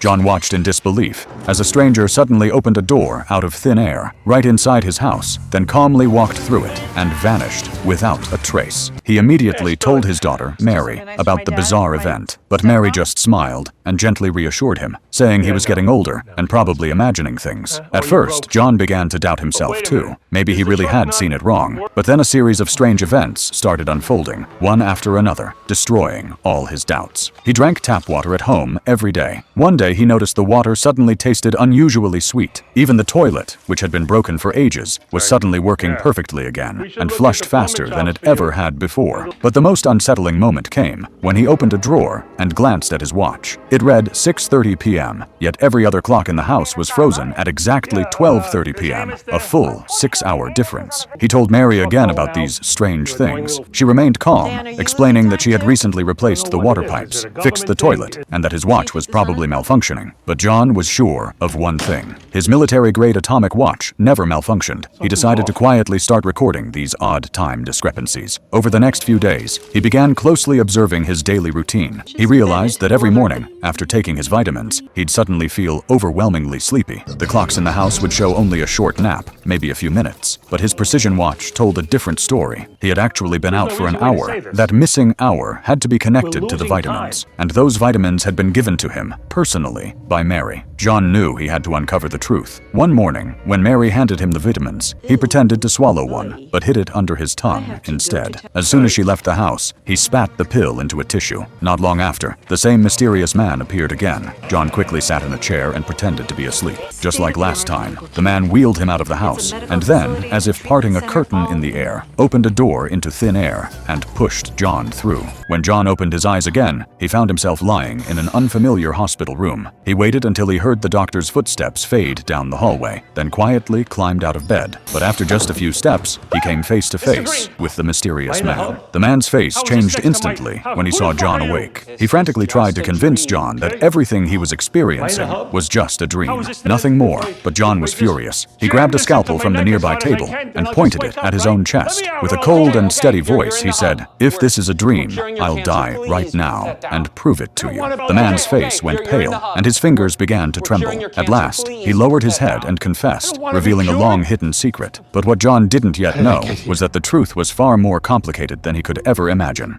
John watched in disbelief as a stranger suddenly opened a door out of thin air right inside his house, then calmly walked through it and vanished without a trace. He immediately told his daughter, Mary, about the bizarre event, but Mary just smiled and gently reassured him, saying he was getting older and probably imagining things. At first, John began to doubt himself too. Maybe he really had seen it wrong. But then a series of strange events started unfolding, one after another, destroying all his doubts. He drank tap water at home every day. One day he noticed the water suddenly tasted unusually sweet. Even the toilet, which had been broken for ages, was suddenly working perfectly again and flushed faster than it ever had before. But the most unsettling moment came when he opened a drawer and glanced at his watch. It read 6:30 p.m., yet every other clock in the house was frozen at exactly 12:30 p.m., a full 6-hour difference. He told Mary again about these strange things. She remained calm, explaining that she had recently replaced the water pipes, fixed the toilet, and that his watch was probably malfunctioning. But John was sure of one thing. His military-grade atomic watch never malfunctioned. He decided to quietly start recording these odd time discrepancies. Over the next few days, he began closely observing his daily routine. He realized that every morning, after taking his vitamins, he'd suddenly feel overwhelmingly sleepy. The clocks in the house would show only a short nap, maybe a few minutes. But his precision watch told a different story. He had actually been out for an hour. That missing hour had to be connected to the vitamins, and those vitamins had been given to him, personally, by Mary. John knew he had to uncover the truth. One morning, when Mary handed him the vitamins, he pretended to swallow one, but hid it under his tongue instead. As soon as she left the house, he spat the pill into a tissue. Not long after, the same mysterious man appeared again. John quickly sat in a chair and pretended to be asleep. Just like last time, the man wheeled him out of the house, and then, as if parting a curtain in the air, opened a door into thin air and pushed John through. When John opened his eyes again, he found himself lying in an unfamiliar hospital room. He waited until he heard the doctor's footsteps fade down the hallway, then quietly climbed out of bed. But after just a few steps, he came face to face with the mysterious man. The man's face changed instantly when he saw John awake. He frantically tried to convince John that everything he was experiencing was just a dream, nothing more. But John was furious. He grabbed a scalpel from the nearby table and pointed it at his own chest. With a cold and steady voice, he said, "If this is a dream, I'll die right now and prove it to you." The man's face went pale, and his fingers began to tremble. At last, he lowered his head and confessed, revealing a long-hidden secret. But what John didn't yet know was that the truth was far more complicated than he could ever imagine.